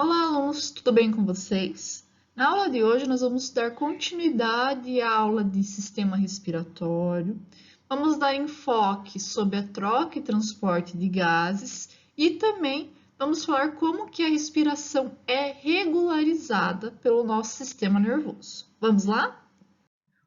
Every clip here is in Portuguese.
Olá, alunos, tudo bem com vocês? Na aula de hoje, nós vamos dar continuidade à aula de sistema respiratório. Vamos dar enfoque sobre a troca e transporte de gases e também vamos falar como que a respiração é regularizada pelo nosso sistema nervoso. Vamos lá?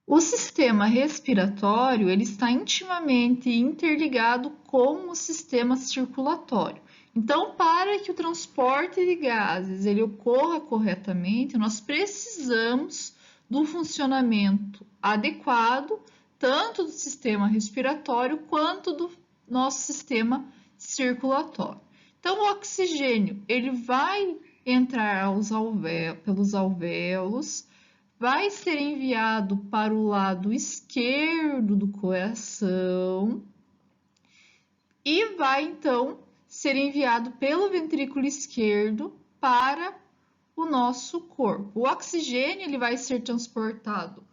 O sistema respiratório ele está intimamente interligado com o sistema circulatório. Então, para que o transporte de gases ele ocorra corretamente, nós precisamos do funcionamento adequado tanto do sistema respiratório quanto do nosso sistema circulatório. Então, o oxigênio ele vai entrar pelos alvéolos, vai ser enviado para o lado esquerdo do coração e vai então ser enviado pelo ventrículo esquerdo para o nosso corpo. O oxigênio ele vai ser transportado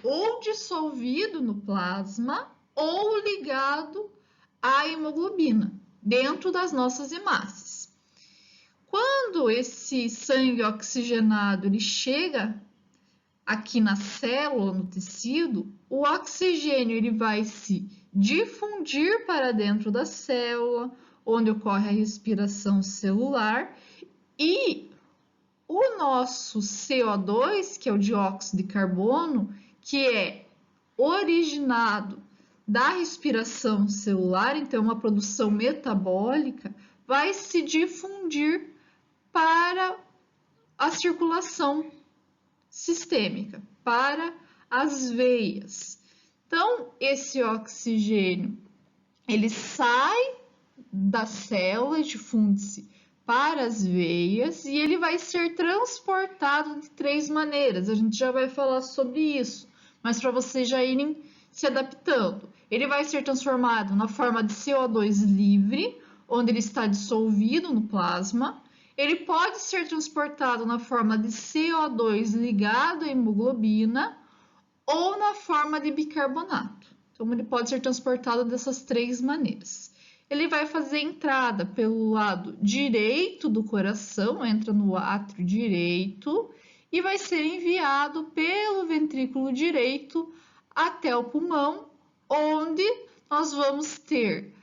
ou dissolvido no plasma ou ligado à hemoglobina dentro das nossas hemácias. Quando esse sangue oxigenado ele chega aqui na célula, no tecido, o oxigênio ele vai se difundir para dentro da célula, onde ocorre a respiração celular, e o nosso CO2, que é o dióxido de carbono, que é originado da respiração celular, então uma produção metabólica, vai se difundir para a circulação sistêmica, para as veias. Então, esse oxigênio, ele sai da célula, difunde-se para as veias e ele vai ser transportado de três maneiras. A gente já vai falar sobre isso, mas para vocês já irem se adaptando. Ele vai ser transformado na forma de CO2 livre, onde ele está dissolvido no plasma. Ele pode ser transportado na forma de CO2 ligado à hemoglobina ou na forma de bicarbonato. Então, ele pode ser transportado dessas três maneiras. Ele vai fazer entrada pelo lado direito do coração, entra no átrio direito, e vai ser enviado pelo ventrículo direito até o pulmão, onde nós vamos ter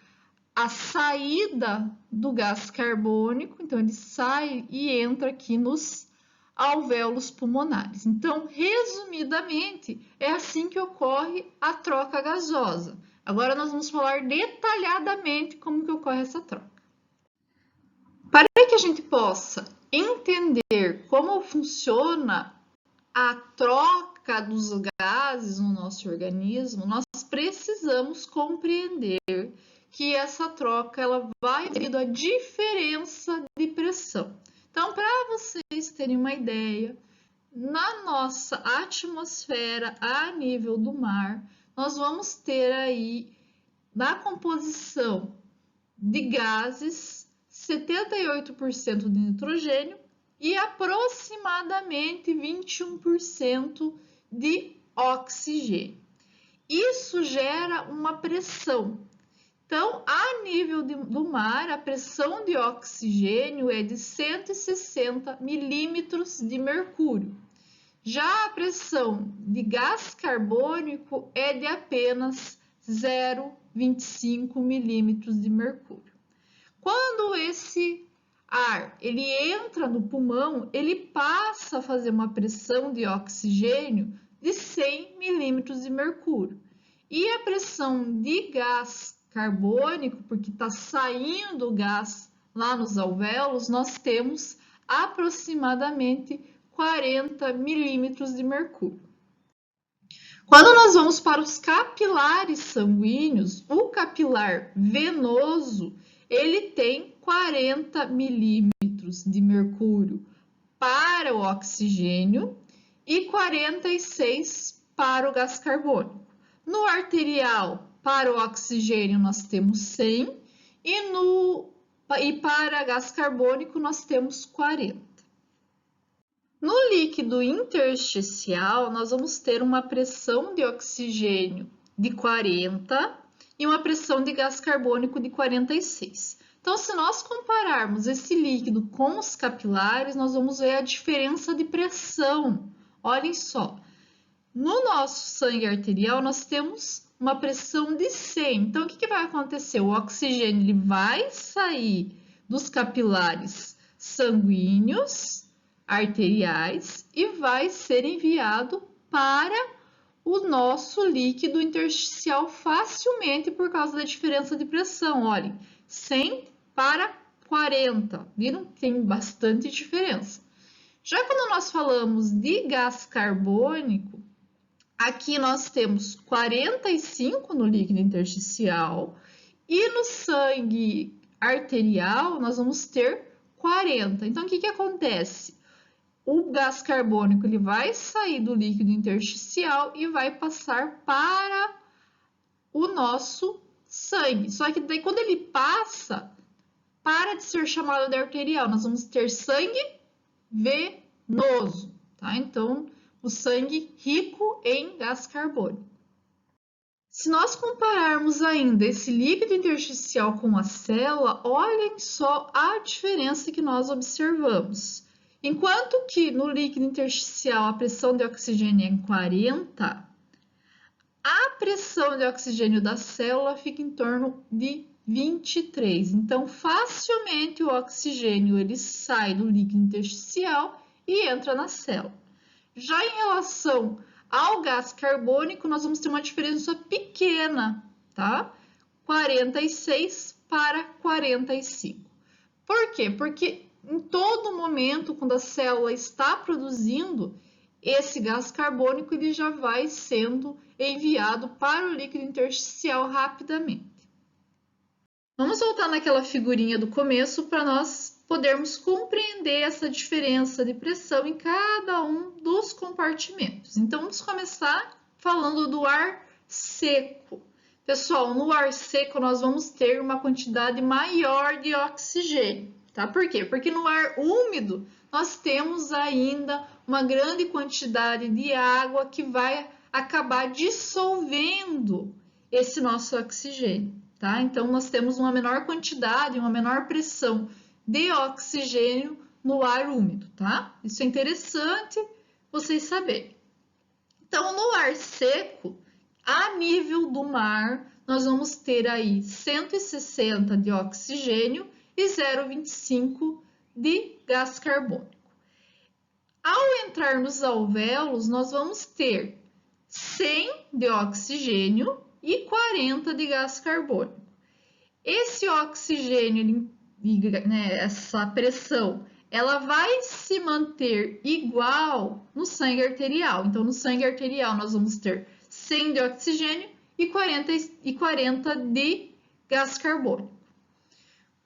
a saída do gás carbônico, então ele sai e entra aqui nos alvéolos pulmonares. Então, resumidamente, é assim que ocorre a troca gasosa. Agora nós vamos falar detalhadamente como que ocorre essa troca. Para que a gente possa entender como funciona a troca dos gases no nosso organismo, nós precisamos compreender que essa troca ela vai devido à diferença de pressão. Então, para vocês terem uma ideia, na nossa atmosfera a nível do mar, nós vamos ter aí na composição de gases 78% de nitrogênio e aproximadamente 21% de oxigênio. Isso gera uma pressão. Então, a nível do mar, a pressão de oxigênio é de 160 milímetros de mercúrio. Já a pressão de gás carbônico é de apenas 0,25 milímetros de mercúrio. Quando esse ar ele entra no pulmão, ele passa a fazer uma pressão de oxigênio de 100 milímetros de mercúrio. E a pressão de gás carbônico, porque está saindo o gás lá nos alvéolos, nós temos aproximadamente 40 milímetros de mercúrio. Quando nós vamos para os capilares sanguíneos, o capilar venoso, ele tem 40 milímetros de mercúrio para o oxigênio e 46 para o gás carbônico. No arterial, para o oxigênio, nós temos 100 e para gás carbônico, nós temos 40. No líquido intersticial, nós vamos ter uma pressão de oxigênio de 40 e uma pressão de gás carbônico de 46. Então, se nós compararmos esse líquido com os capilares, nós vamos ver a diferença de pressão. Olhem só, no nosso sangue arterial, nós temos uma pressão de 100. Então, o que vai acontecer? O oxigênio ele vai sair dos capilares sanguíneos, arteriais, e vai ser enviado para o nosso líquido intersticial facilmente por causa da diferença de pressão. Olhem, 100 para 40. Viram? Tem bastante diferença. Já quando nós falamos de gás carbônico, aqui nós temos 45 no líquido intersticial e no sangue arterial nós vamos ter 40. Então, o que acontece? O gás carbônico ele vai sair do líquido intersticial e vai passar para o nosso sangue. Só que daí quando ele passa, para de ser chamado de arterial, nós vamos ter sangue venoso, tá? Então, o sangue rico em gás carbônico. Se nós compararmos ainda esse líquido intersticial com a célula, olhem só a diferença que nós observamos. Enquanto que no líquido intersticial a pressão de oxigênio é em 40, a pressão de oxigênio da célula fica em torno de 23. Então, facilmente o oxigênio ele sai do líquido intersticial e entra na célula. Já em relação ao gás carbônico, nós vamos ter uma diferença pequena, tá? 46 para 45. Por quê? Porque em todo momento, quando a célula está produzindo, esse gás carbônico ele já vai sendo enviado para o líquido intersticial rapidamente. Vamos voltar naquela figurinha do começo para nós podermos compreender essa diferença de pressão em cada um dos compartimentos. Então, vamos começar falando do ar seco. Pessoal, no ar seco nós vamos ter uma quantidade maior de oxigênio, tá? Por quê? Porque no ar úmido nós temos ainda uma grande quantidade de água que vai acabar dissolvendo esse nosso oxigênio, tá? Então, nós temos uma menor quantidade, uma menor pressão de oxigênio no ar úmido, tá? Isso é interessante vocês saberem. Então, no ar seco, a nível do mar, nós vamos ter aí 160 de oxigênio e 0,25 de gás carbônico. Ao entrar nos alvéolos, nós vamos ter 100 de oxigênio e 40 de gás carbônico. Esse oxigênio, essa pressão, ela vai se manter igual no sangue arterial. Então, no sangue arterial, nós vamos ter 100 de oxigênio e 40 de gás carbônico.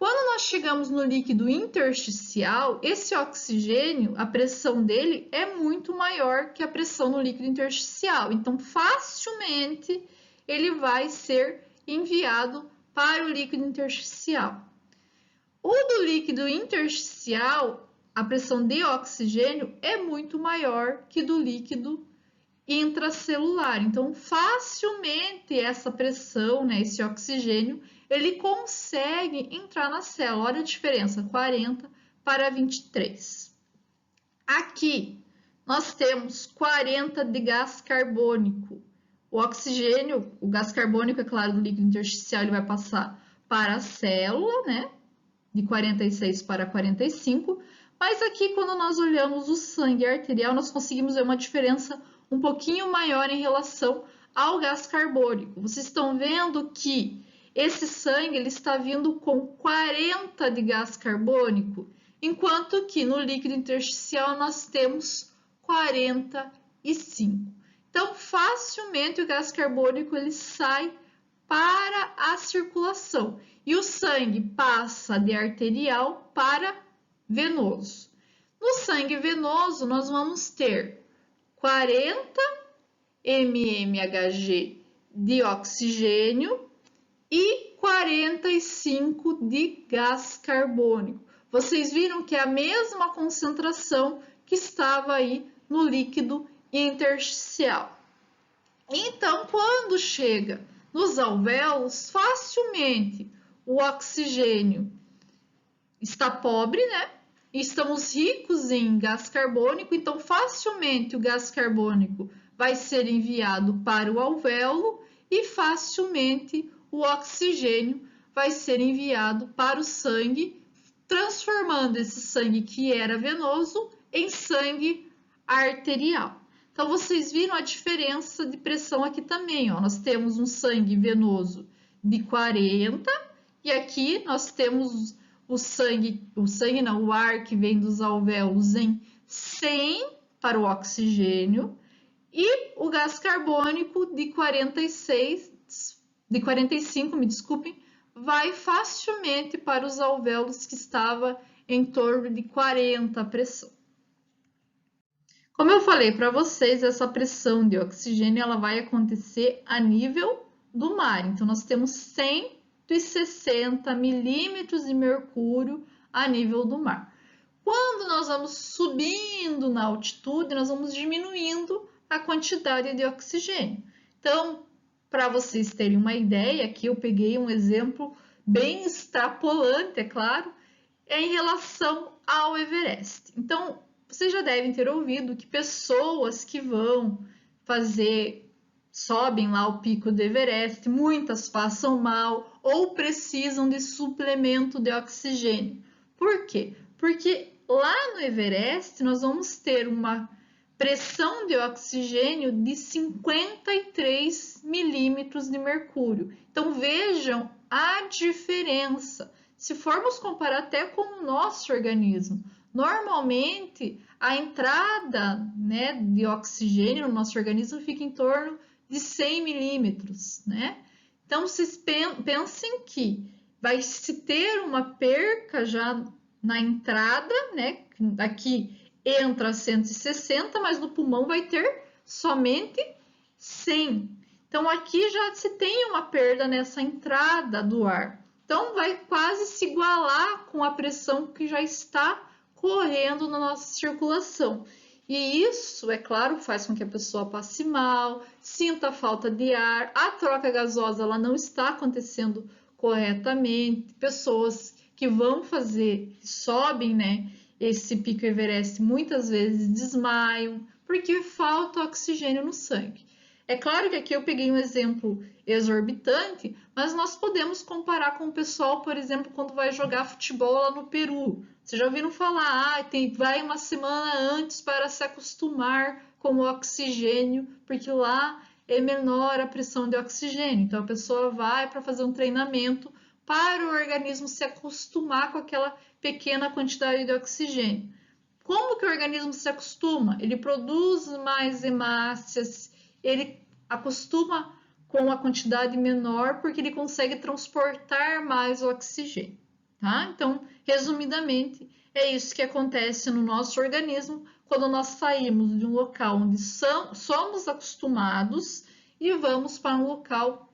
Quando nós chegamos no líquido intersticial, esse oxigênio, a pressão dele é muito maior que a pressão no líquido intersticial. Então, facilmente, ele vai ser enviado para o líquido intersticial. O do líquido intersticial, a pressão de oxigênio é muito maior que do líquido intracelular. Então, facilmente essa pressão, esse oxigênio, ele consegue entrar na célula. Olha a diferença, 40 para 23. Aqui, nós temos 40 de gás carbônico. O oxigênio, o gás carbônico, é claro, do líquido intersticial, ele vai passar para a célula, de 46 para 45. Mas aqui, quando nós olhamos o sangue arterial, nós conseguimos ver uma diferença um pouquinho maior em relação ao gás carbônico. Vocês estão vendo que esse sangue ele está vindo com 40 de gás carbônico, enquanto que no líquido intersticial nós temos 45. Então, facilmente o gás carbônico ele sai para a circulação e o sangue passa de arterial para venoso. No sangue venoso, nós vamos ter 40 mmHg de oxigênio e 45 de gás carbônico. Vocês viram que é a mesma concentração que estava aí no líquido intersticial. Então, quando chega nos alvéolos, facilmente o oxigênio está pobre, né? E estamos ricos em gás carbônico, então facilmente o gás carbônico vai ser enviado para o alvéolo e facilmente o oxigênio vai ser enviado para o sangue, transformando esse sangue que era venoso em sangue arterial. Então, vocês viram a diferença de pressão aqui também, ó. Nós temos um sangue venoso de 40 e aqui nós temos o ar que vem dos alvéolos em 100 para o oxigênio e o gás carbônico de 45, me desculpem, vai facilmente para os alvéolos que estava em torno de 40 a pressão. Como eu falei para vocês, essa pressão de oxigênio ela vai acontecer a nível do mar. Então, nós temos 160 milímetros de mercúrio a nível do mar. Quando nós vamos subindo na altitude, nós vamos diminuindo a quantidade de oxigênio. Então, para vocês terem uma ideia, aqui eu peguei um exemplo bem extrapolante, é claro, em relação ao Everest. Então, vocês já devem ter ouvido que pessoas que vão sobem lá o pico do Everest, muitas passam mal ou precisam de suplemento de oxigênio. Por quê? Porque lá no Everest nós vamos ter uma pressão de oxigênio de 53 milímetros de mercúrio. Então vejam a diferença. Se formos comparar até com o nosso organismo, normalmente a entrada, né, de oxigênio no nosso organismo fica em torno de 100 milímetros, né? Então, vocês pensem que vai se ter uma perca já na entrada, né? Aqui entra 160, mas no pulmão vai ter somente 100. Então, aqui já se tem uma perda nessa entrada do ar. Então, vai quase se igualar com a pressão que já está correndo na nossa circulação. E isso, é claro, faz com que a pessoa passe mal, sinta falta de ar, a troca gasosa ela não está acontecendo corretamente, pessoas que vão sobem, né, esse pico Everest, muitas vezes desmaiam, porque falta oxigênio no sangue. É claro que aqui eu peguei um exemplo exorbitante, mas nós podemos comparar com o pessoal, por exemplo, quando vai jogar futebol lá no Peru. Vocês já ouviram falar, vai uma semana antes para se acostumar com o oxigênio, porque lá é menor a pressão de oxigênio. Então a pessoa vai para fazer um treinamento para o organismo se acostumar com aquela pequena quantidade de oxigênio. Como que o organismo se acostuma? Ele produz mais hemácias, ele acostuma com a quantidade menor porque ele consegue transportar mais o oxigênio, tá? Então, resumidamente, é isso que acontece no nosso organismo quando nós saímos de um local onde somos acostumados e vamos para um local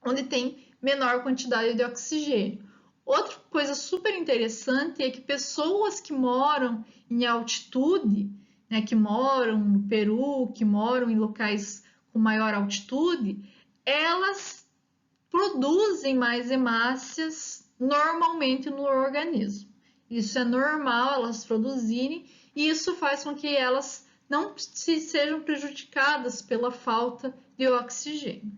onde tem menor quantidade de oxigênio. Outra coisa super interessante é que pessoas que moram em altitude, né, que moram no Peru, que moram em locais com maior altitude, elas produzem mais hemácias normalmente no organismo. Isso é normal elas produzirem e isso faz com que elas não sejam prejudicadas pela falta de oxigênio.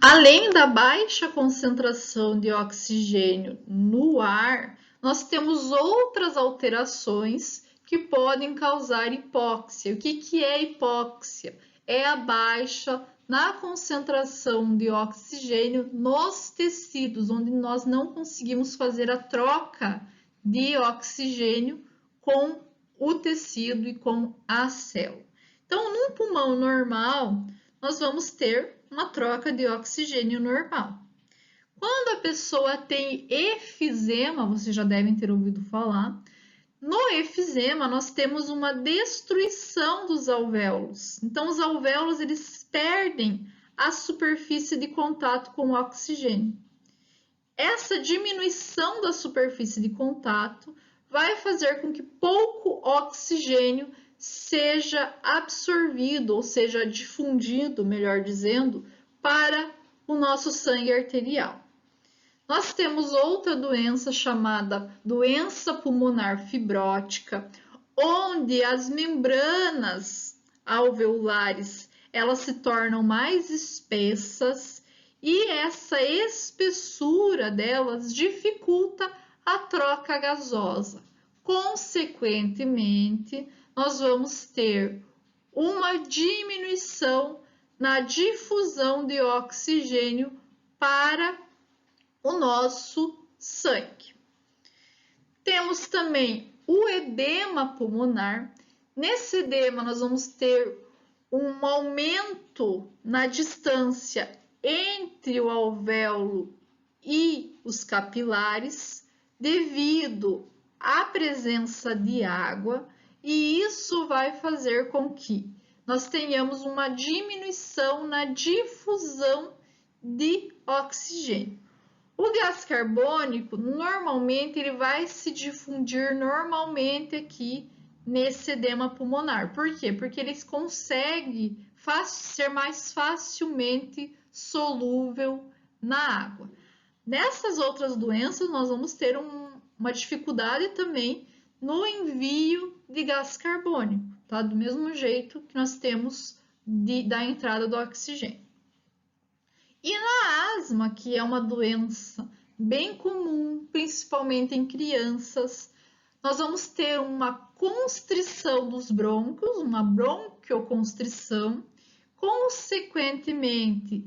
Além da baixa concentração de oxigênio no ar, nós temos outras alterações que podem causar hipóxia. O que é hipóxia? É a baixa na concentração de oxigênio nos tecidos, onde nós não conseguimos fazer a troca de oxigênio com o tecido e com a célula. Então, num pulmão normal, nós vamos ter uma troca de oxigênio normal. Quando a pessoa tem efizema, vocês já devem ter ouvido falar, no efizema nós temos uma destruição dos alvéolos. Então, os alvéolos eles perdem a superfície de contato com o oxigênio. Essa diminuição da superfície de contato vai fazer com que pouco oxigênio seja absorvido, ou seja, difundido, melhor dizendo, para o nosso sangue arterial. Nós temos outra doença chamada doença pulmonar fibrótica, onde as membranas alveolares elas se tornam mais espessas e essa espessura delas dificulta a troca gasosa. Consequentemente, nós vamos ter uma diminuição na difusão de oxigênio para o nosso sangue. Temos também o edema pulmonar. Nesse edema, nós vamos ter um aumento na distância entre o alvéolo e os capilares, devido à presença de água, e isso vai fazer com que nós tenhamos uma diminuição na difusão de oxigênio. O gás carbônico, normalmente, ele vai se difundir normalmente aqui nesse edema pulmonar. Por quê? Porque ele consegue ser mais facilmente solúvel na água. Nessas outras doenças, nós vamos ter uma dificuldade também no envio de gás carbônico, tá? Do mesmo jeito que nós temos da entrada do oxigênio. E na asma, que é uma doença bem comum, principalmente em crianças, nós vamos ter uma constrição dos brônquios, uma bronquioconstrição. Consequentemente,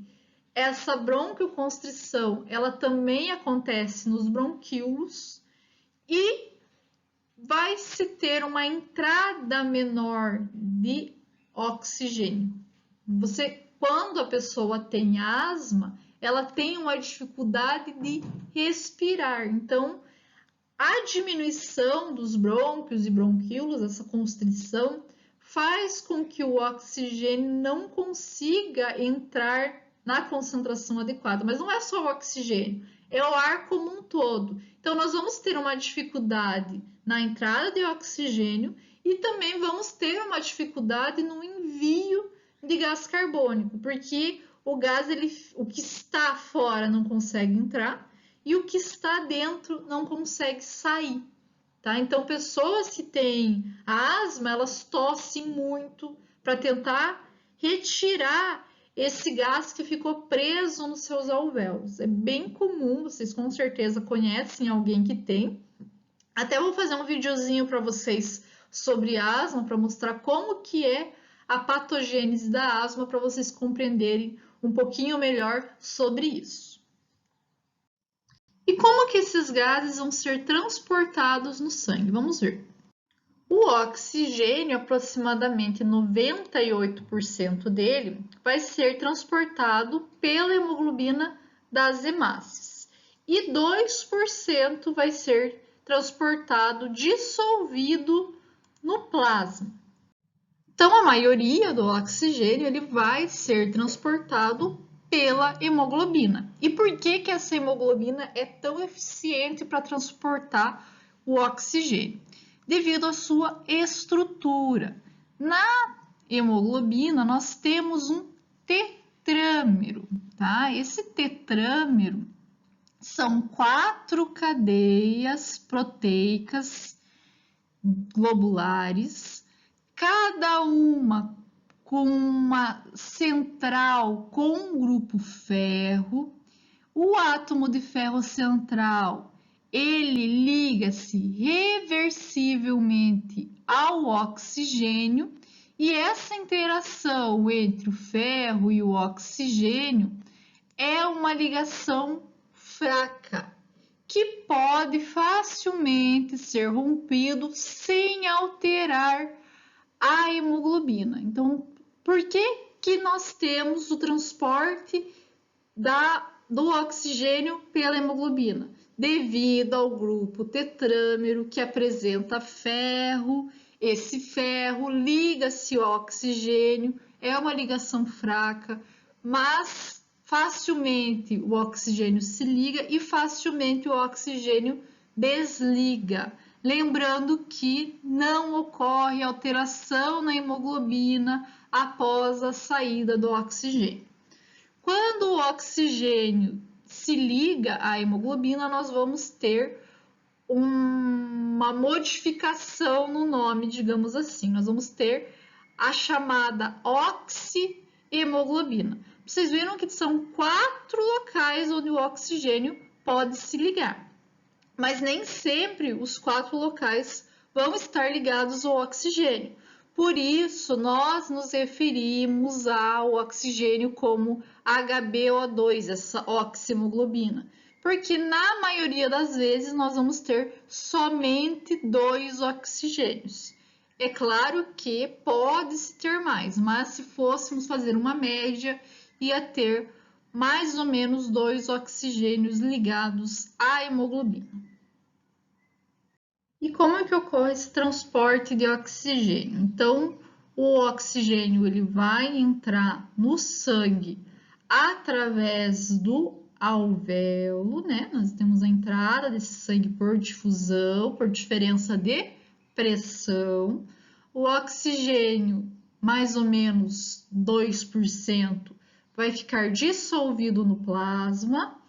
essa bronquioconstrição, ela também acontece nos bronquíolos e vai se ter uma entrada menor de oxigênio. Quando a pessoa tem asma, ela tem uma dificuldade de respirar. Então, a diminuição dos brônquios e bronquíolos, essa constrição, faz com que o oxigênio não consiga entrar na concentração adequada. Mas não é só o oxigênio, é o ar como um todo. Então, nós vamos ter uma dificuldade na entrada de oxigênio e também vamos ter uma dificuldade no envio de gás carbônico, porque o gás, o que está fora não consegue entrar e o que está dentro não consegue sair, tá? Então, pessoas que têm asma, elas tossem muito para tentar retirar esse gás que ficou preso nos seus alvéolos. É bem comum, vocês com certeza conhecem alguém que tem. Até vou fazer um videozinho para vocês sobre asma, para mostrar como que é a patogênese da asma, para vocês compreenderem um pouquinho melhor sobre isso. E como que esses gases vão ser transportados no sangue? Vamos ver. O oxigênio, aproximadamente 98% dele, vai ser transportado pela hemoglobina das hemácias. E 2% vai ser transportado dissolvido no plasma. Então, a maioria do oxigênio ele vai ser transportado pela hemoglobina. E por que que essa hemoglobina é tão eficiente para transportar o oxigênio? Devido à sua estrutura. Na hemoglobina, nós temos um tetrâmero, tá? Esse tetrâmero são 4 cadeias proteicas globulares, cada uma com uma central com um grupo ferro. O átomo de ferro central, ele liga-se reversivelmente ao oxigênio e essa interação entre o ferro e o oxigênio é uma ligação fraca, que pode facilmente ser rompido sem alterar a hemoglobina. Então, por que que nós temos o transporte do oxigênio pela hemoglobina? Devido ao grupo tetrâmero que apresenta ferro, esse ferro liga-se ao oxigênio, é uma ligação fraca, mas facilmente o oxigênio se liga e facilmente o oxigênio desliga. Lembrando que não ocorre alteração na hemoglobina após a saída do oxigênio. Quando o oxigênio se liga à hemoglobina, nós vamos ter uma modificação no nome, digamos assim. Nós vamos ter a chamada oxihemoglobina. Vocês viram que são 4 locais onde o oxigênio pode se ligar, mas nem sempre os 4 locais vão estar ligados ao oxigênio. Por isso, nós nos referimos ao oxigênio como HbO2, essa oxihemoglobina, porque na maioria das vezes nós vamos ter somente 2 oxigênios. É claro que pode-se ter mais, mas se fôssemos fazer uma média, ia ter mais ou menos 2 oxigênios ligados à hemoglobina. E como é que ocorre esse transporte de oxigênio? Então, o oxigênio ele vai entrar no sangue através do alvéolo, né? Nós temos a entrada desse sangue por difusão, por diferença de pressão. O oxigênio, mais ou menos 2%, vai ficar dissolvido no plasma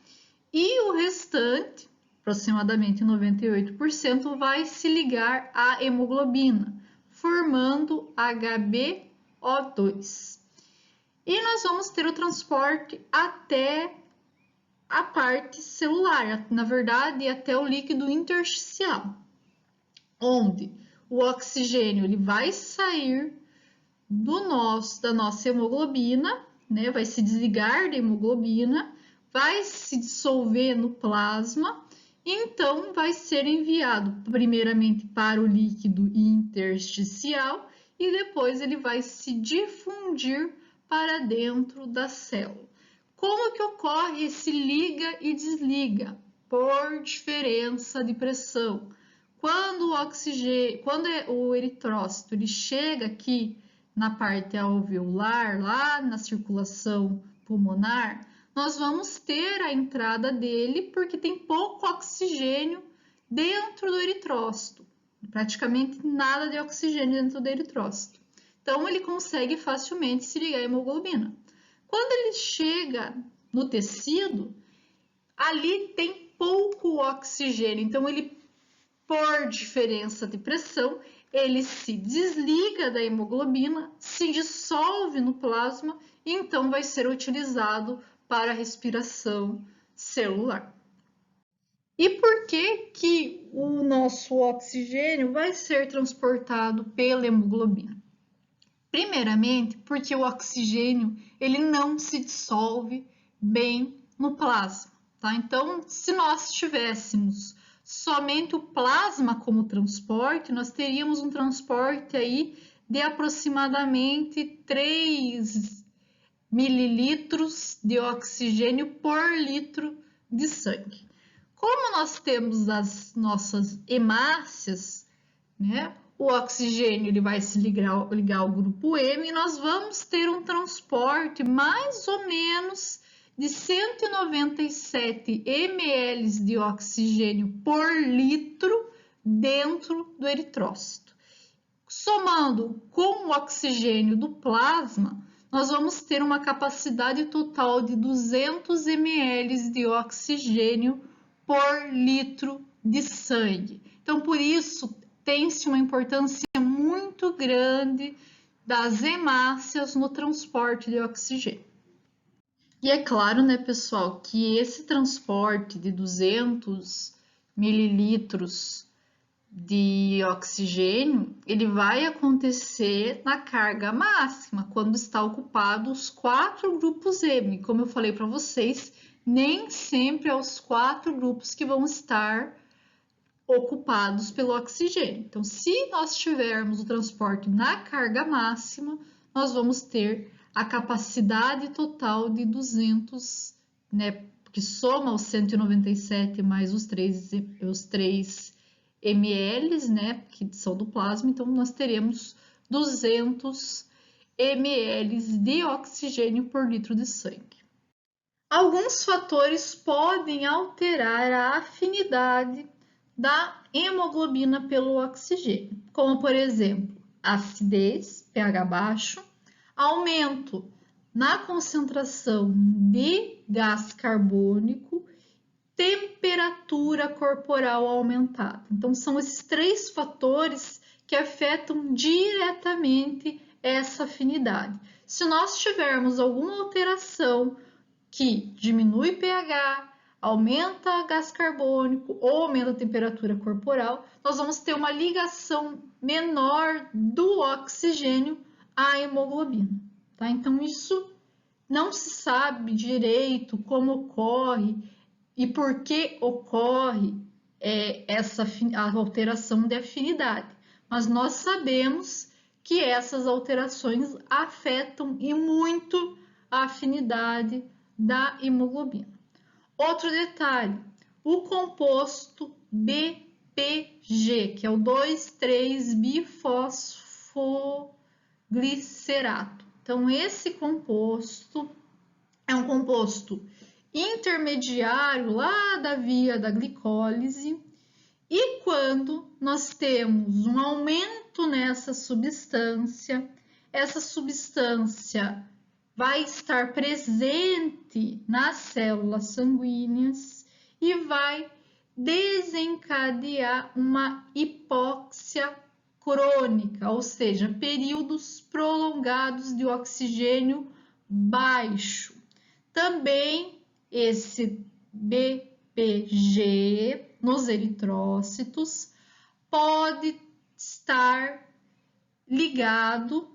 e o restante, aproximadamente 98%, vai se ligar à hemoglobina, formando HbO2. E nós vamos ter o transporte até a parte celular, na verdade, até o líquido intersticial, onde o oxigênio ele vai sair da nossa hemoglobina, né? Vai se desligar da hemoglobina, vai se dissolver no plasma, então vai ser enviado primeiramente para o líquido intersticial e depois ele vai se difundir para dentro da célula. Como que ocorre esse liga e desliga? Por diferença de pressão. Quando o eritrócito ele chega aqui na parte alveolar, lá na circulação pulmonar, nós vamos ter a entrada dele porque tem pouco oxigênio dentro do eritrócito, praticamente nada de oxigênio dentro do eritrócito. Então, ele consegue facilmente se ligar à hemoglobina. Quando ele chega no tecido, ali tem pouco oxigênio, então ele, por diferença de pressão, ele se desliga da hemoglobina, se dissolve no plasma e então vai ser utilizado para a respiração celular. E por que o nosso oxigênio vai ser transportado pela hemoglobina? Primeiramente, porque o oxigênio ele não se dissolve bem no plasma, tá? Então, se nós tivéssemos somente o plasma como transporte, nós teríamos um transporte aí de aproximadamente 3 mililitros de oxigênio por litro de sangue. Como nós temos as nossas hemácias, né? O oxigênio ele vai se ligar ao grupo M e nós vamos ter um transporte mais ou menos de 197 ml de oxigênio por litro dentro do eritrócito. Somando com o oxigênio do plasma, nós vamos ter uma capacidade total de 200 ml de oxigênio por litro de sangue. Então, por isso, tem-se uma importância muito grande das hemácias no transporte de oxigênio. E é claro, né, pessoal, que esse transporte de 200 mililitros de oxigênio, ele vai acontecer na carga máxima, quando está ocupado os 4 grupos M. Como eu falei para vocês, nem sempre é os 4 grupos que vão estar ocupados pelo oxigênio. Então, se nós tivermos o transporte na carga máxima, nós vamos ter a capacidade total de 200, né, que soma os 197 mais os 3 ml, né, que são do plasma, então nós teremos 200 ml de oxigênio por litro de sangue. Alguns fatores podem alterar a afinidade da hemoglobina pelo oxigênio, como por exemplo, acidez, pH baixo, aumento na concentração de gás carbônico, temperatura corporal aumentada. Então, são esses 3 fatores que afetam diretamente essa afinidade. Se nós tivermos alguma alteração que diminui pH, aumenta gás carbônico ou aumenta a temperatura corporal, nós vamos ter uma ligação menor do oxigênio à hemoglobina. Tá? Então, isso não se sabe direito como ocorre e por que ocorre essa a alteração de afinidade, mas nós sabemos que essas alterações afetam e muito a afinidade da hemoglobina. Outro detalhe, o composto BPG, que é o 2,3-bifosfoglicerato. Então, esse composto é um composto intermediário lá da via da glicólise, e quando nós temos um aumento nessa substância, essa substância vai estar presente nas células sanguíneas e vai desencadear uma hipóxia crônica, ou seja, períodos prolongados de oxigênio baixo. Também esse BPG nos eritrócitos pode estar ligado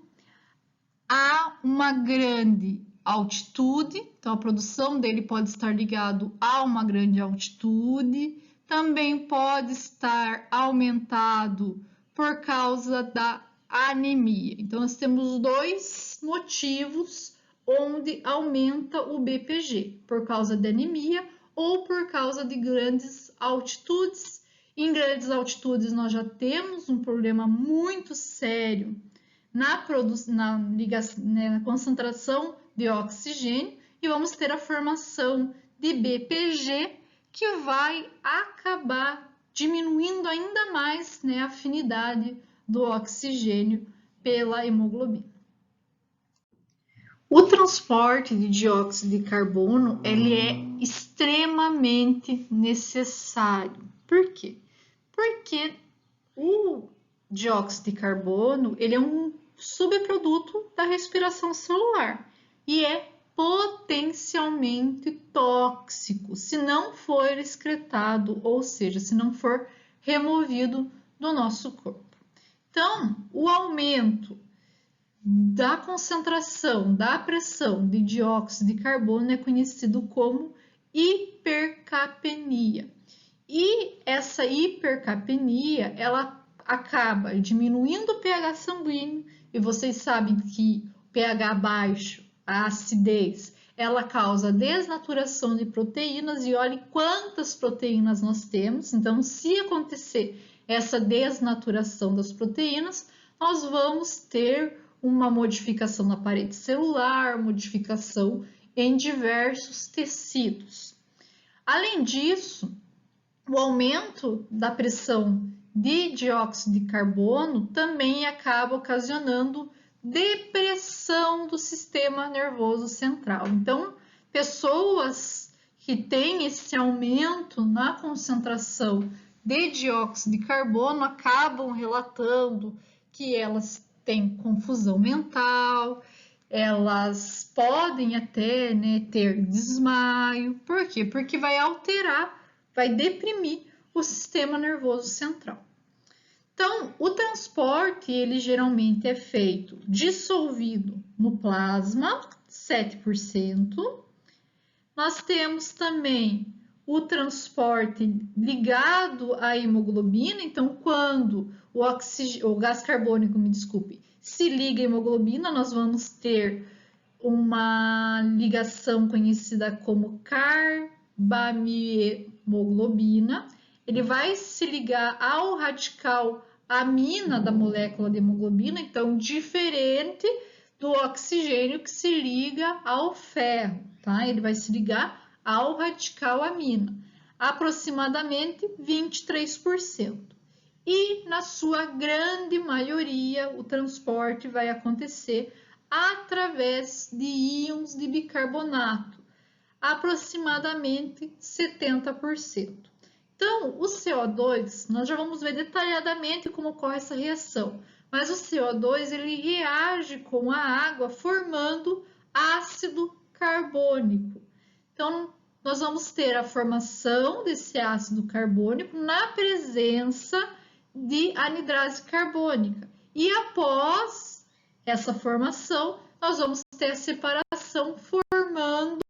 a uma grande altitude, então a produção dele pode estar ligado a uma grande altitude, também pode estar aumentado por causa da anemia. Então nós temos 2 motivos onde aumenta o BPG, por causa de anemia ou por causa de grandes altitudes. Em grandes altitudes nós já temos um problema muito sério na concentração de oxigênio e vamos ter a formação de BPG que vai acabar diminuindo ainda mais a afinidade do oxigênio pela hemoglobina. O transporte de dióxido de carbono ele é extremamente necessário. Por quê? Porque o dióxido de carbono ele é um subproduto da respiração celular e é potencialmente tóxico se não for excretado, ou seja, se não for removido do nosso corpo. Então, o aumento da concentração, da pressão de dióxido de carbono é conhecido como hipercapnia. E essa hipercapnia, ela acaba diminuindo o pH sanguíneo, e vocês sabem que o pH baixo, a acidez, ela causa desnaturação de proteínas, e olhe quantas proteínas nós temos. Então, se acontecer essa desnaturação das proteínas, nós vamos ter uma modificação na parede celular, modificação em diversos tecidos. Além disso, o aumento da pressão de dióxido de carbono também acaba ocasionando depressão do sistema nervoso central. Então, pessoas que têm esse aumento na concentração de dióxido de carbono acabam relatando que elas têm confusão mental, elas podem até ter desmaio. Por quê? Porque vai alterar, vai deprimir o sistema nervoso central. Então, o transporte, ele geralmente é feito dissolvido no plasma, 7%. Nós temos também o transporte ligado à hemoglobina, então quando o gás carbônico, se liga à hemoglobina, nós vamos ter uma ligação conhecida como carbamiemoglobina. Ele vai se ligar ao radical amina da molécula de hemoglobina, então diferente do oxigênio que se liga ao ferro, tá? Ele vai se ligar ao radical amina, aproximadamente 23%. E, na sua grande maioria, o transporte vai acontecer através de íons de bicarbonato, aproximadamente 70%. Então, o CO2, nós já vamos ver detalhadamente como ocorre essa reação, mas o CO2 ele reage com a água formando ácido carbônico. Então, nós vamos ter a formação desse ácido carbônico na presença de anidrase carbônica. E após essa formação, nós vamos ter a separação formando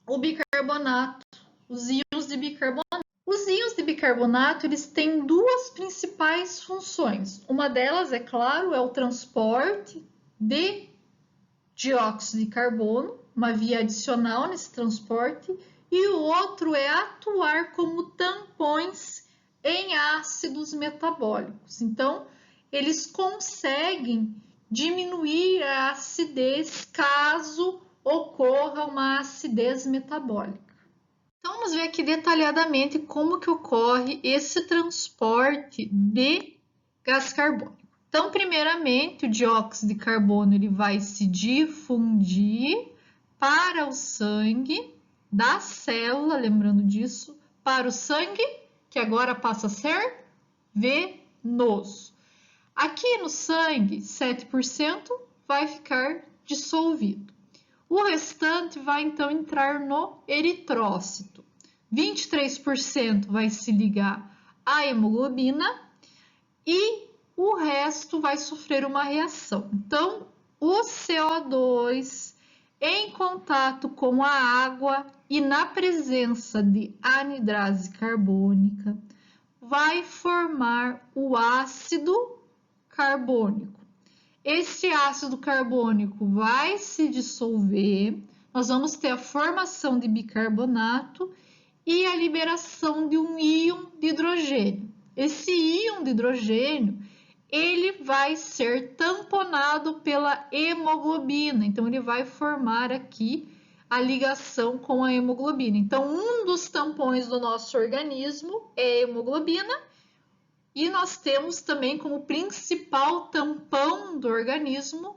o bicarbonato, os íons de bicarbonato. Os íons de bicarbonato, eles têm duas principais funções. Uma delas, é claro, é o transporte de dióxido de carbono, uma via adicional nesse transporte, e o outro é atuar como tampões em ácidos metabólicos. Então, eles conseguem diminuir a acidez caso ocorra uma acidez metabólica. Então, vamos ver aqui detalhadamente como que ocorre esse transporte de gás carbônico. Então, primeiramente, o dióxido de carbono ele vai se difundir para o sangue da célula, lembrando disso, para o sangue, que agora passa a ser venoso. Aqui no sangue, 7% vai ficar dissolvido. O restante vai então entrar no eritrócito. 23% vai se ligar à hemoglobina e o resto vai sofrer uma reação. Então, o CO2 em contato com a água e na presença de anidrase carbônica vai formar o ácido carbônico. Esse ácido carbônico vai se dissolver, nós vamos ter a formação de bicarbonato e a liberação de um íon de hidrogênio. Esse íon de hidrogênio, ele vai ser tamponado pela hemoglobina, então ele vai formar aqui a ligação com a hemoglobina. Então, um dos tampões do nosso organismo é a hemoglobina, e nós temos também como principal tampão do organismo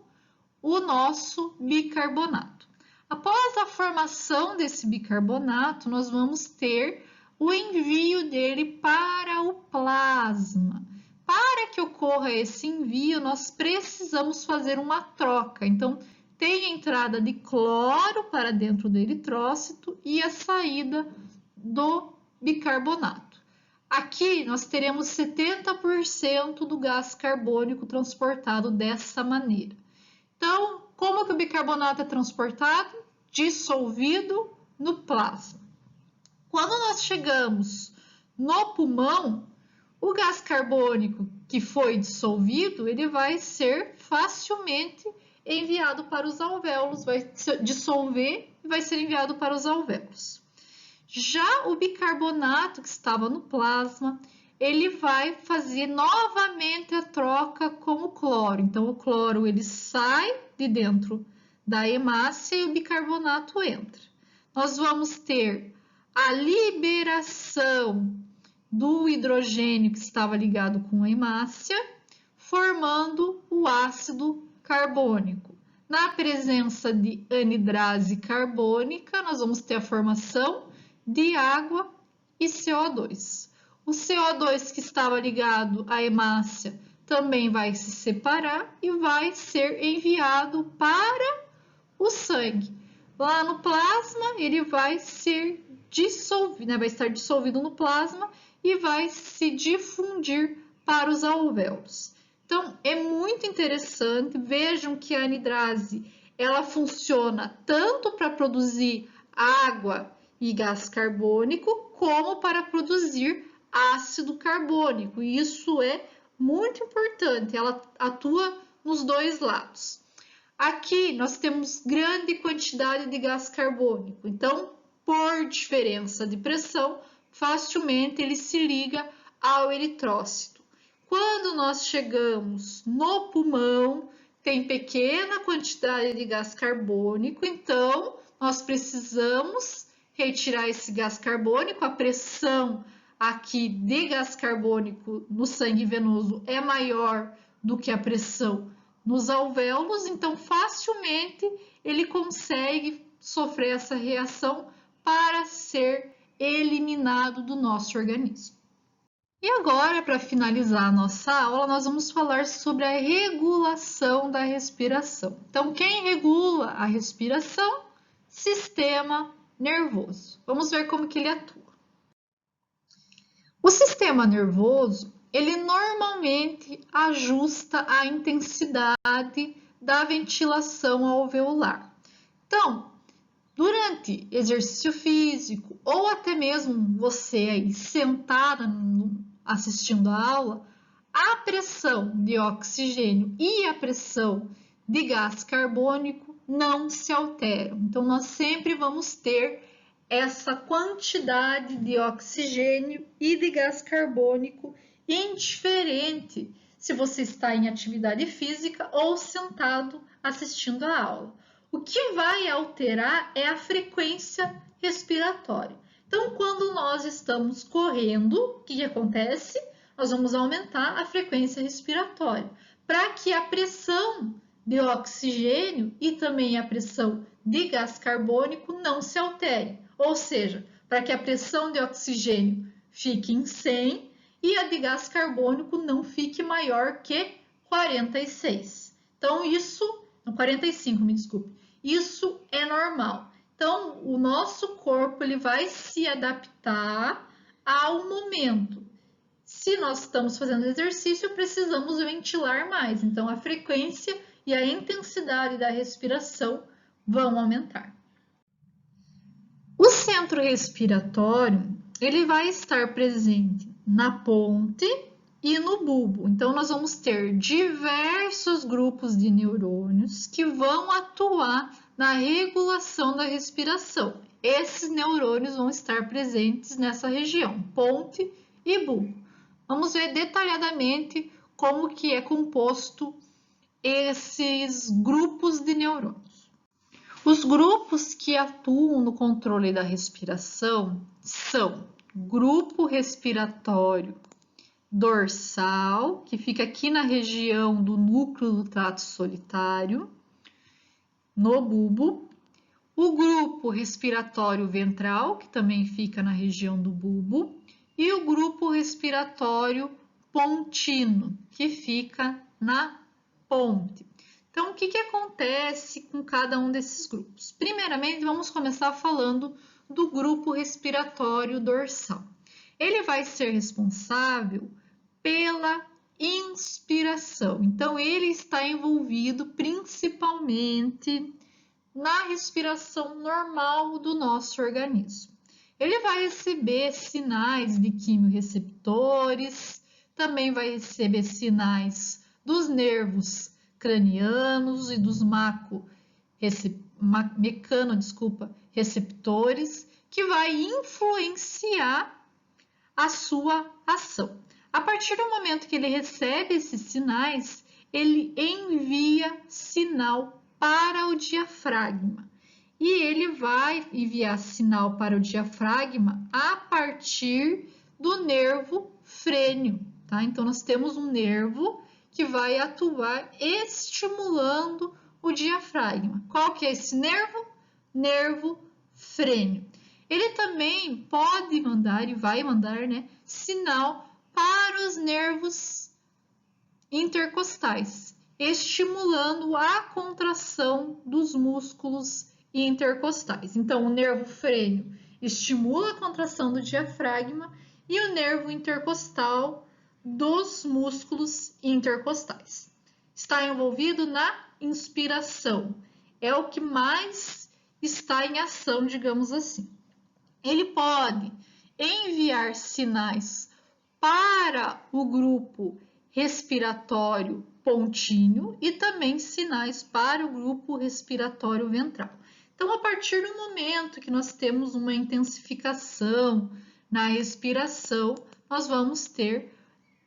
o nosso bicarbonato. Após a formação desse bicarbonato, nós vamos ter o envio dele para o plasma. Para que ocorra esse envio, nós precisamos fazer uma troca. Então, tem a entrada de cloro para dentro do eritrócito e a saída do bicarbonato. Aqui nós teremos 70% do gás carbônico transportado dessa maneira. Então, como que o bicarbonato é transportado? Dissolvido no plasma. Quando nós chegamos no pulmão, o gás carbônico que foi dissolvido, ele vai ser facilmente enviado para os alvéolos, vai se dissolver e vai ser enviado para os alvéolos. Já o bicarbonato que estava no plasma, ele vai fazer novamente a troca com o cloro. Então, o cloro ele sai de dentro da hemácia e o bicarbonato entra. Nós vamos ter a liberação do hidrogênio que estava ligado com a hemácia, formando o ácido carbônico. Na presença de anidrase carbônica, nós vamos ter a formação de água e CO2. O CO2 que estava ligado à hemácia também vai se separar e vai ser enviado para o sangue. Lá no plasma, ele vai ser dissolvido, vai estar dissolvido no plasma e vai se difundir para os alvéolos. Então, é muito interessante. Vejam que a anidrase, ela funciona tanto para produzir água e gás carbônico, como para produzir ácido carbônico. E isso é muito importante, ela atua nos dois lados. Aqui nós temos grande quantidade de gás carbônico, então, por diferença de pressão, facilmente ele se liga ao eritrócito. Quando nós chegamos no pulmão, tem pequena quantidade de gás carbônico, então nós precisamos retirar esse gás carbônico. A pressão aqui de gás carbônico no sangue venoso é maior do que a pressão nos alvéolos, então facilmente ele consegue sofrer essa reação para ser eliminado do nosso organismo. E agora, para finalizar a nossa aula, nós vamos falar sobre a regulação da respiração. Então, quem regula a respiração? Sistema nervoso. Vamos ver como que ele atua. O sistema nervoso, ele normalmente ajusta a intensidade da ventilação alveolar. Então, durante exercício físico ou até mesmo você aí sentada assistindo a aula, a pressão de oxigênio e a pressão de gás carbônico não se alteram. Então, nós sempre vamos ter essa quantidade de oxigênio e de gás carbônico indiferente se você está em atividade física ou sentado assistindo a aula. O que vai alterar é a frequência respiratória. Então, quando nós estamos correndo, o que acontece? Nós vamos aumentar a frequência respiratória para que a pressão de oxigênio e também a pressão de gás carbônico não se altere. Ou seja, para que a pressão de oxigênio fique em 100 e a de gás carbônico não fique maior que 46. Então, 45, me desculpe. Isso é normal. Então, o nosso corpo ele vai se adaptar ao momento. Se nós estamos fazendo exercício, precisamos ventilar mais. Então, a frequência e a intensidade da respiração vão aumentar. O centro respiratório, ele vai estar presente na ponte e no bulbo. Então, nós vamos ter diversos grupos de neurônios que vão atuar na regulação da respiração. Esses neurônios vão estar presentes nessa região, ponte e bulbo. Vamos ver detalhadamente como que é composto esses grupos de neurônios. Os grupos que atuam no controle da respiração são grupo respiratório dorsal, que fica aqui na região do núcleo do trato solitário, no bulbo, o grupo respiratório ventral, que também fica na região do bulbo, e o grupo respiratório pontino, que fica na ponte. Então, o que acontece com cada um desses grupos? Primeiramente, vamos começar falando do grupo respiratório dorsal. Ele vai ser responsável pela inspiração. Então, ele está envolvido principalmente na respiração normal do nosso organismo. Ele vai receber sinais de quimiorreceptores, também vai receber sinais dos nervos cranianos e dos receptores, que vai influenciar a sua ação. A partir do momento que ele recebe esses sinais, ele envia sinal para o diafragma. E ele vai enviar sinal para o diafragma a partir do nervo frêneo, tá? Então, nós temos um nervo que vai atuar estimulando o diafragma. Qual que é esse nervo? Nervo frêneo. Ele também pode mandar e vai mandar, né, sinal para os nervos intercostais, estimulando a contração dos músculos intercostais. Então, o nervo frêneo estimula a contração do diafragma e o nervo intercostal dos músculos intercostais. Está envolvido na inspiração, é o que mais está em ação, digamos assim. Ele pode enviar sinais para o grupo respiratório pontíneo e também sinais para o grupo respiratório ventral. Então, a partir do momento que nós temos uma intensificação na respiração, nós vamos ter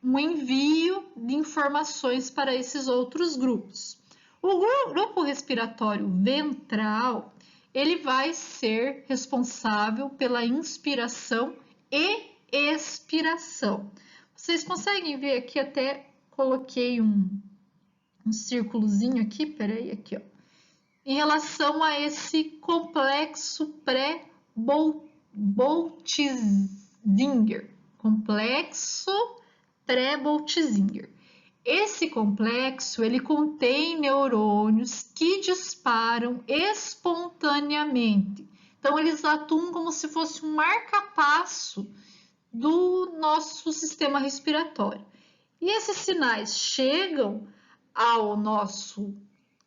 um envio de informações para esses outros grupos. O grupo respiratório ventral, ele vai ser responsável pela inspiração e expiração. Vocês conseguem ver aqui, até coloquei um um círculozinho aqui, peraí, aqui, ó, em relação a esse complexo pré-Boltzinger. Complexo pré-Boltzinger. Esse complexo, ele contém neurônios que disparam espontaneamente. Então, eles atuam como se fosse um marca-passo do nosso sistema respiratório. E esses sinais chegam ao nosso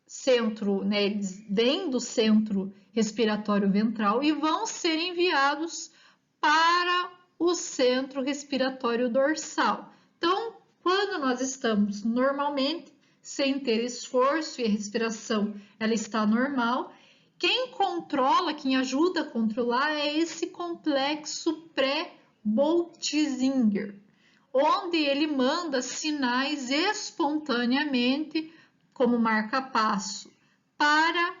centro, né, eles vêm do centro respiratório ventral e vão ser enviados para o centro respiratório dorsal. Então, quando nós estamos normalmente, sem ter esforço e a respiração ela está normal, quem controla, quem ajuda a controlar é esse complexo pré-Boltzinger, onde ele manda sinais espontaneamente como marca-passo para,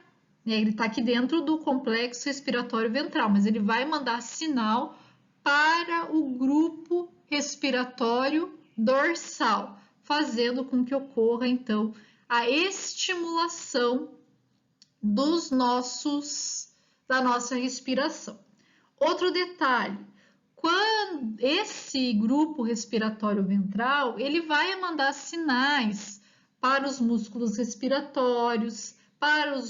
ele está aqui dentro do complexo respiratório ventral, mas ele vai mandar sinal para o grupo respiratório dorsal, fazendo com que ocorra, então, a estimulação da nossa respiração. Outro detalhe, quando esse grupo respiratório ventral, ele vai mandar sinais para os músculos respiratórios, para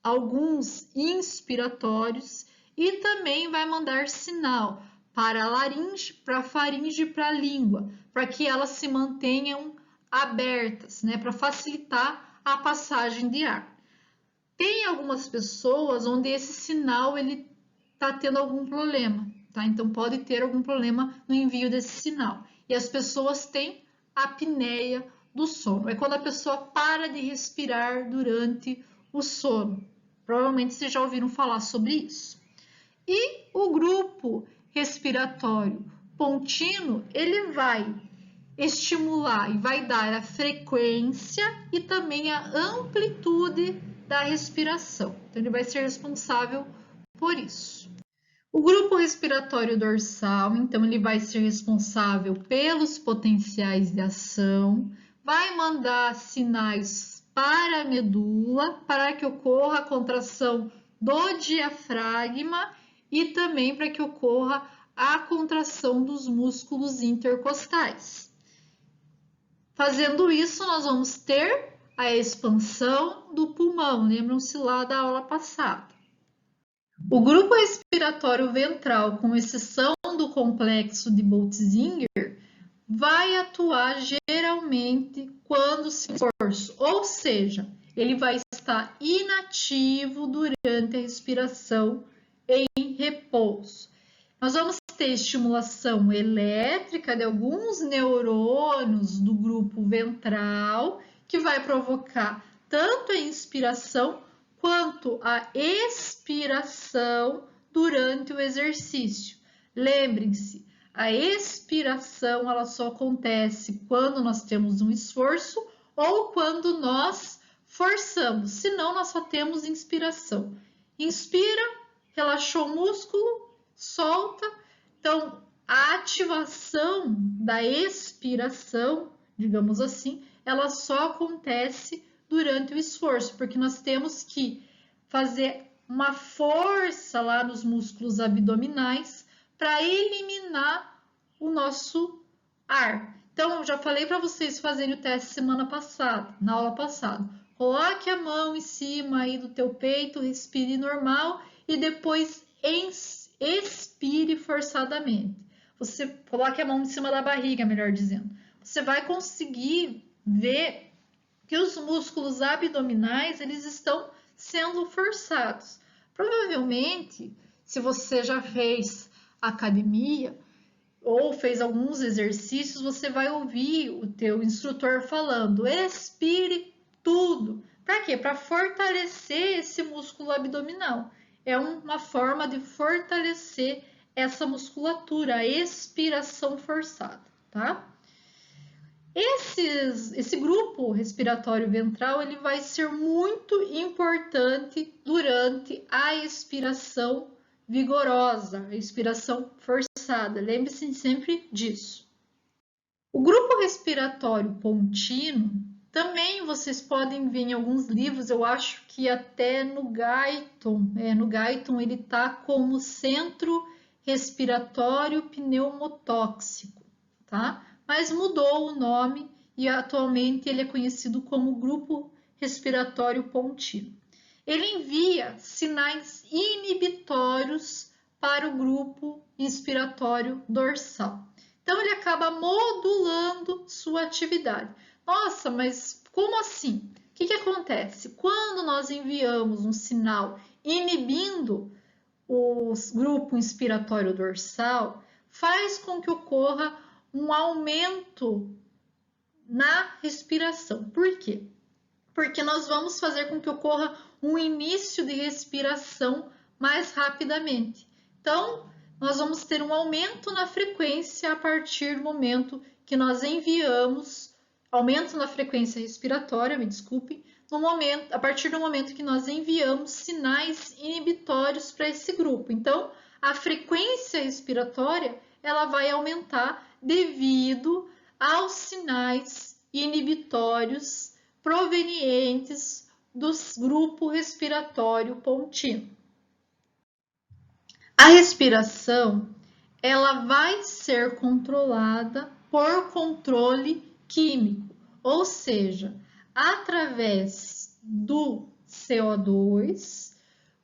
alguns inspiratórios e também vai mandar sinal para a laringe, para a faringe e para a língua, para que elas se mantenham abertas, né, para facilitar a passagem de ar. Tem algumas pessoas onde esse sinal ele está tendo algum problema, tá? Então pode ter algum problema no envio desse sinal. E as pessoas têm apneia do sono. É quando a pessoa para de respirar durante o sono. Provavelmente vocês já ouviram falar sobre isso. E o grupo respiratório contínuo, ele vai estimular e vai dar a frequência e também a amplitude da respiração. Então, ele vai ser responsável por isso. O grupo respiratório dorsal, então, ele vai ser responsável pelos potenciais de ação, vai mandar sinais para a medula para que ocorra a contração do diafragma e também para que ocorra a contração dos músculos intercostais. Fazendo isso, nós vamos ter a expansão do pulmão, lembram-se lá da aula passada. O grupo respiratório ventral, com exceção do complexo de Boltzinger, vai atuar geralmente quando se esforço, ou seja, ele vai estar inativo durante a respiração em repouso. Nós vamos ter estimulação elétrica de alguns neurônios do grupo ventral, que vai provocar tanto a inspiração quanto a expiração durante o exercício. Lembrem-se, a expiração ela só acontece quando nós temos um esforço ou quando nós forçamos, senão nós só temos inspiração. Inspira, relaxou o músculo, solta. Então, a ativação da expiração, digamos assim, ela só acontece durante o esforço, porque nós temos que fazer uma força lá nos músculos abdominais para eliminar o nosso ar. Então, eu já falei para vocês fazerem o teste semana passada, na aula passada. Coloque a mão em cima aí do teu peito, respire normal e depois expire forçadamente. Você coloque a mão em cima da barriga, melhor dizendo. Você vai conseguir ver que os músculos abdominais eles estão sendo forçados. Provavelmente, se você já fez academia ou fez alguns exercícios, você vai ouvir o teu instrutor falando: expire tudo. Para quê? Para fortalecer esse músculo abdominal. É uma forma de fortalecer essa musculatura, a expiração forçada, tá? Esse grupo respiratório ventral ele vai ser muito importante durante a expiração vigorosa, a expiração forçada. Lembre-se sempre disso. O grupo respiratório contínuo Também vocês podem ver em alguns livros, eu acho que até no Guyton ele está como centro respiratório pneumotóxico, tá? Mas mudou o nome e atualmente ele é conhecido como grupo respiratório pontivo. Ele envia sinais inibitórios para o grupo inspiratório dorsal. Então ele acaba modulando sua atividade. Nossa, mas como assim? O que acontece? Quando nós enviamos um sinal inibindo o grupo inspiratório dorsal, faz com que ocorra um aumento na respiração. Por quê? Porque nós vamos fazer com que ocorra um início de respiração mais rapidamente. Então, nós vamos ter um aumento na frequência a partir do momento que nós enviamos, aumento na frequência respiratória, me desculpem, a partir do momento que nós enviamos sinais inibitórios para esse grupo. Então, a frequência respiratória ela vai aumentar devido aos sinais inibitórios provenientes do grupo respiratório pontivo. A respiração ela vai ser controlada por controle químico, ou seja, através do CO2,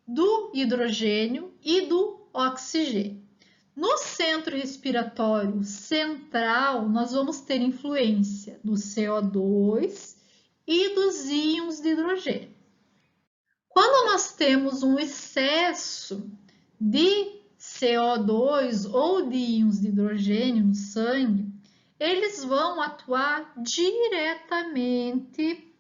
do hidrogênio e do oxigênio. No centro respiratório central, nós vamos ter influência do CO2 e dos íons de hidrogênio. Quando nós temos um excesso de CO2 ou de íons de hidrogênio no sangue, eles vão atuar diretamente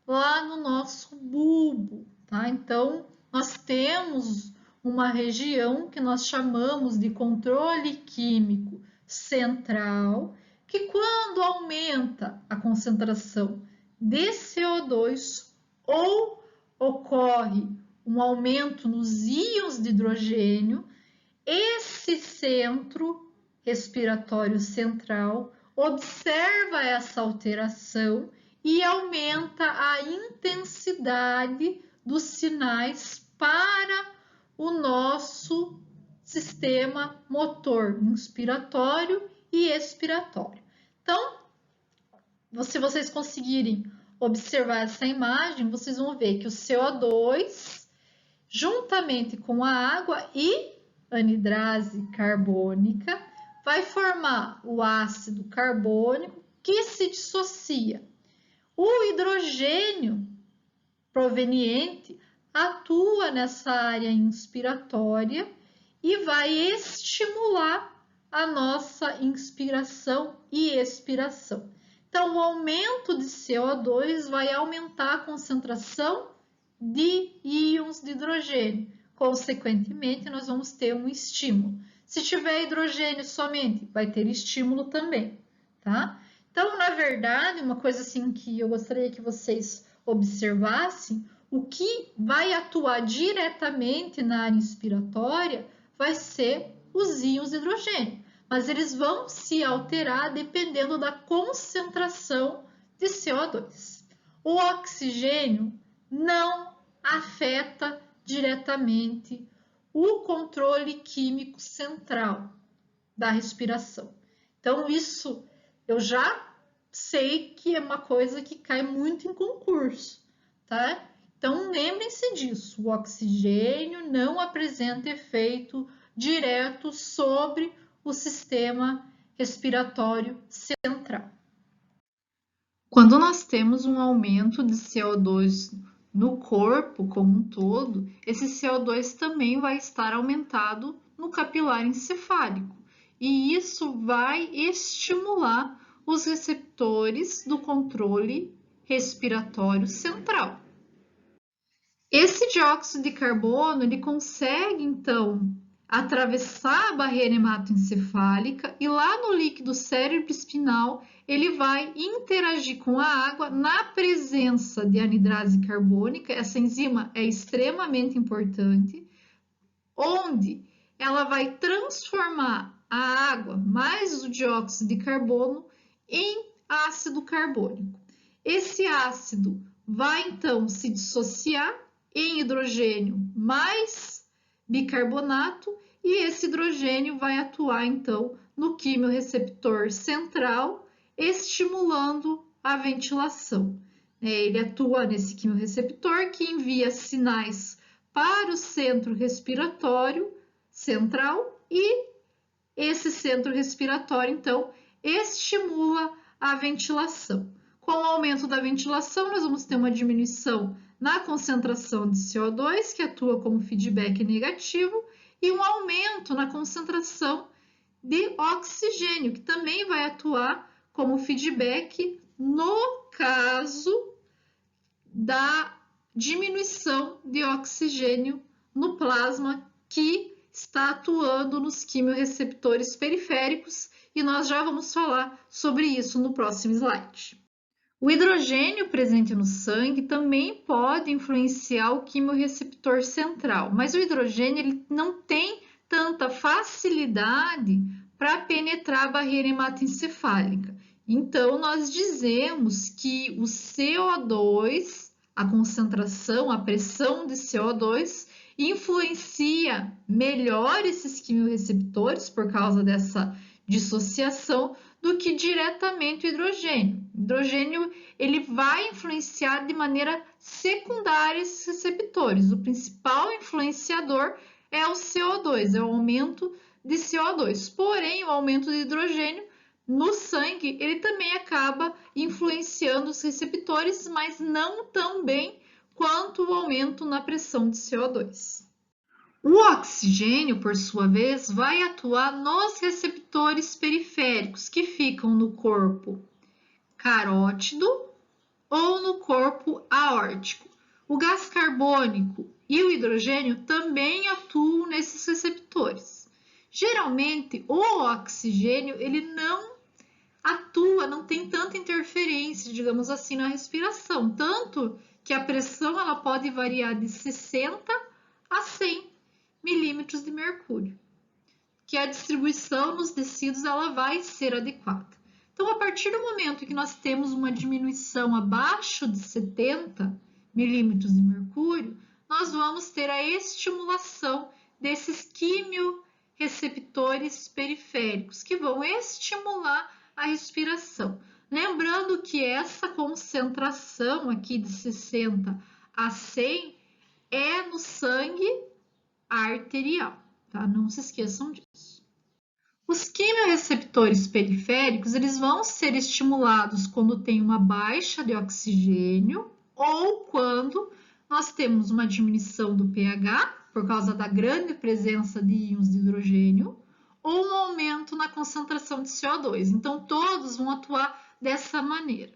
lá no nosso bulbo, tá? Então, nós temos uma região que nós chamamos de controle químico central, que quando aumenta a concentração de CO2 ou ocorre um aumento nos íons de hidrogênio, esse centro respiratório central observa essa alteração e aumenta a intensidade dos sinais para o nosso sistema motor inspiratório e expiratório. Então, se vocês conseguirem observar essa imagem, vocês vão ver que o CO2, juntamente com a água e anidrase carbônica, vai formar o ácido carbônico que se dissocia. O hidrogênio proveniente atua nessa área inspiratória e vai estimular a nossa inspiração e expiração. Então, o aumento de CO2 vai aumentar a concentração de íons de hidrogênio. Consequentemente, nós vamos ter um estímulo. Se tiver hidrogênio somente, vai ter estímulo também, tá? Então, na verdade, uma coisa assim que eu gostaria que vocês observassem, o que vai atuar diretamente na área inspiratória vai ser os íons de hidrogênio, mas eles vão se alterar dependendo da concentração de CO2. O oxigênio não afeta diretamente o controle químico central da respiração. Então, isso eu já sei que é uma coisa que cai muito em concurso, tá? Então, lembrem-se disso, o oxigênio não apresenta efeito direto sobre o sistema respiratório central. Quando nós temos um aumento de CO2 no corpo como um todo, esse CO2 também vai estar aumentado no capilar encefálico, e isso vai estimular os receptores do controle respiratório central. Esse dióxido de carbono, ele consegue, então, atravessar a barreira hematoencefálica e lá no líquido cérebro-espinal ele vai interagir com a água na presença de anidrase carbônica. Essa enzima é extremamente importante, onde ela vai transformar a água mais o dióxido de carbono em ácido carbônico. Esse ácido vai, então, se dissociar em hidrogênio mais bicarbonato e esse hidrogênio vai atuar, então, no quimiorreceptor central, estimulando a ventilação. Ele atua nesse quimiorreceptor que envia sinais para o centro respiratório central e esse centro respiratório, então, estimula a ventilação. Com o aumento da ventilação, nós vamos ter uma diminuição na concentração de CO2, que atua como feedback negativo, e um aumento na concentração de oxigênio, que também vai atuar como feedback no caso da diminuição de oxigênio no plasma, que está atuando nos quimiorreceptores periféricos, e nós já vamos falar sobre isso no próximo slide. O hidrogênio presente no sangue também pode influenciar o quimiorreceptor central, mas o hidrogênio ele não tem tanta facilidade para penetrar a barreira hematoencefálica. Então, nós dizemos que o CO2, a concentração, a pressão de CO2, influencia melhor esses quimiorreceptores por causa dessa dissociação do que diretamente o hidrogênio. O hidrogênio ele vai influenciar de maneira secundária esses receptores. O principal influenciador é o CO2, é o aumento de CO2. Porém, o aumento de hidrogênio no sangue, ele também acaba influenciando os receptores, mas não tão bem quanto o aumento na pressão de CO2. O oxigênio, por sua vez, vai atuar nos receptores periféricos, que ficam no corpo carótido ou no corpo aórtico. O gás carbônico e o hidrogênio também atuam nesses receptores. Geralmente, o oxigênio ele não atua, não tem tanta interferência, digamos assim, na respiração, tanto que a pressão ela pode variar de 60 a 100 milímetros de mercúrio, que a distribuição nos tecidos ela vai ser adequada. Então, a partir do momento que nós temos uma diminuição abaixo de 70 milímetros de mercúrio, nós vamos ter a estimulação desses quimiorreceptores periféricos, que vão estimular a respiração. Lembrando que essa concentração aqui de 60 a 100 é no sangue arterial, tá? Não se esqueçam disso. Os quimiorreceptores periféricos, eles vão ser estimulados quando tem uma baixa de oxigênio ou quando nós temos uma diminuição do pH, por causa da grande presença de íons de hidrogênio, ou um aumento na concentração de CO2. Então, todos vão atuar dessa maneira.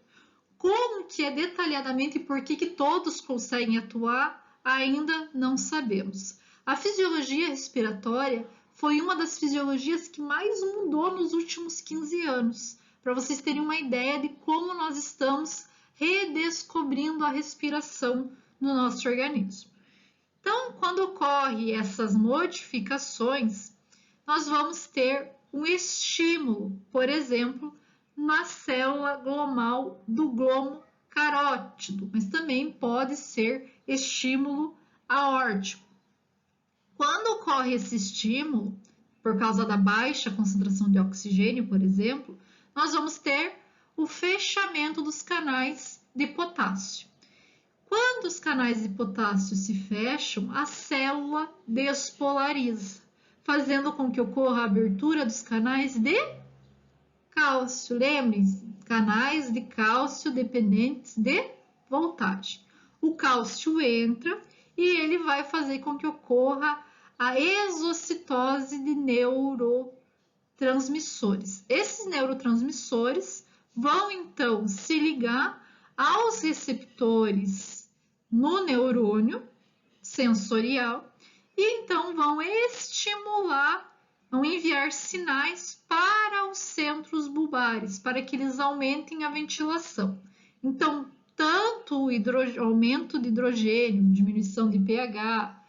Como que é detalhadamente e por que todos conseguem atuar, ainda não sabemos. A fisiologia respiratória foi uma das fisiologias que mais mudou nos últimos 15 anos, para vocês terem uma ideia de como nós estamos redescobrindo a respiração no nosso organismo. Então, quando ocorrem essas modificações, nós vamos ter um estímulo, por exemplo, na célula glomal do glomo carótido, mas também pode ser estímulo aórtico. Quando ocorre esse estímulo, por causa da baixa concentração de oxigênio, por exemplo, nós vamos ter o fechamento dos canais de potássio. Quando os canais de potássio se fecham, a célula despolariza, fazendo com que ocorra a abertura dos canais de cálcio. Lembrem-se, canais de cálcio dependentes de voltagem. O cálcio entra e ele vai fazer com que ocorra a exocitose de neurotransmissores. Esses neurotransmissores vão então se ligar aos receptores no neurônio sensorial e então vão estimular, vão enviar sinais para os centros bulbares, para que eles aumentem a ventilação. Então, tanto o aumento de hidrogênio, diminuição de pH,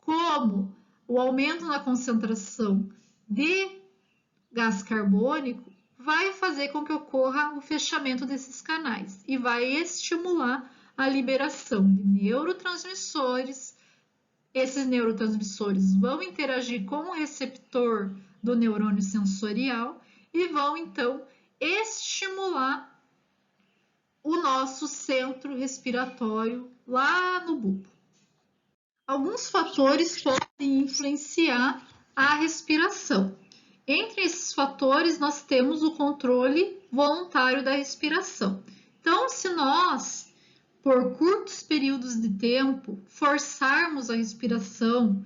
como o aumento na concentração de gás carbônico vai fazer com que ocorra o fechamento desses canais e vai estimular a liberação de neurotransmissores. Esses neurotransmissores vão interagir com o receptor do neurônio sensorial e vão, então, estimular o nosso centro respiratório lá no bulbo. Alguns fatores podem influenciar a respiração. Entre esses fatores, nós temos o controle voluntário da respiração. Então, se nós, por curtos períodos de tempo, forçarmos a respiração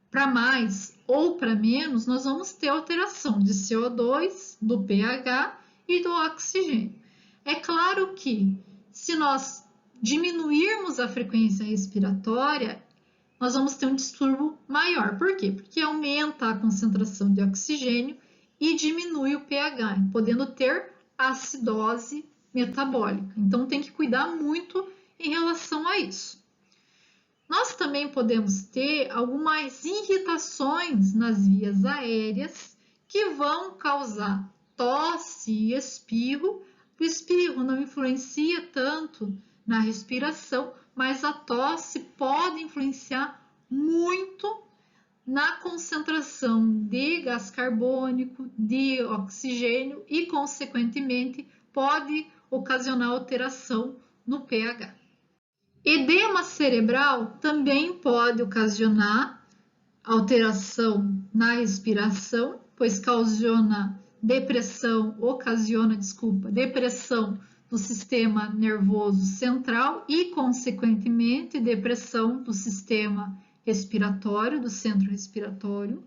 para mais ou para menos, nós vamos ter alteração de CO2, do pH e do oxigênio. É claro que, se nós diminuirmos a frequência respiratória, nós vamos ter um distúrbio maior. Por quê? Porque aumenta a concentração de oxigênio e diminui o pH, podendo ter acidose metabólica. Então, tem que cuidar muito em relação a isso. Nós também podemos ter algumas irritações nas vias aéreas que vão causar tosse e espirro. O espirro não influencia tanto na respiração, mas a tosse pode influenciar muito na concentração de gás carbônico, de oxigênio e, consequentemente, pode ocasionar alteração no pH. Edema cerebral também pode ocasionar alteração na respiração, pois ocasiona depressão do sistema nervoso central e, consequentemente, depressão do sistema respiratório, do centro respiratório.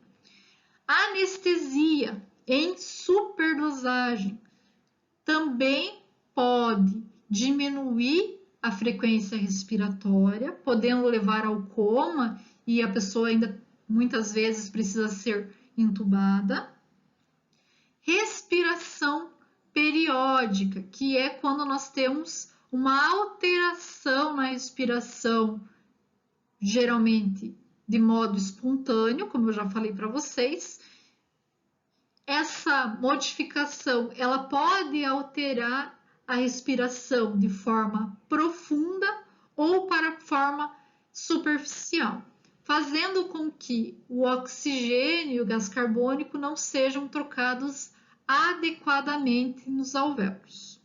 Anestesia em superdosagem também pode diminuir a frequência respiratória, podendo levar ao coma e a pessoa ainda muitas vezes precisa ser intubada. Respiração periódica, que é quando nós temos uma alteração na respiração, geralmente de modo espontâneo, como eu já falei para vocês. Essa modificação, ela pode alterar a respiração de forma profunda ou para forma superficial, fazendo com que o oxigênio e o gás carbônico não sejam trocados adequadamente nos alvéolos.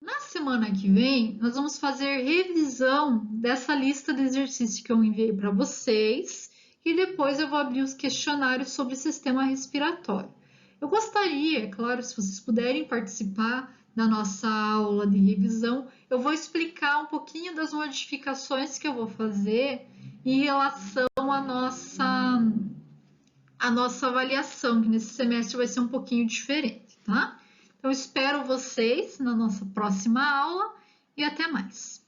Na semana que vem, nós vamos fazer revisão dessa lista de exercícios que eu enviei para vocês e depois eu vou abrir os questionários sobre o sistema respiratório. Eu gostaria, é claro, se vocês puderem participar da nossa aula de revisão, eu vou explicar um pouquinho das modificações que eu vou fazer em relação à nossa avaliação, que nesse semestre vai ser um pouquinho diferente, tá? Então, espero vocês na nossa próxima aula e até mais.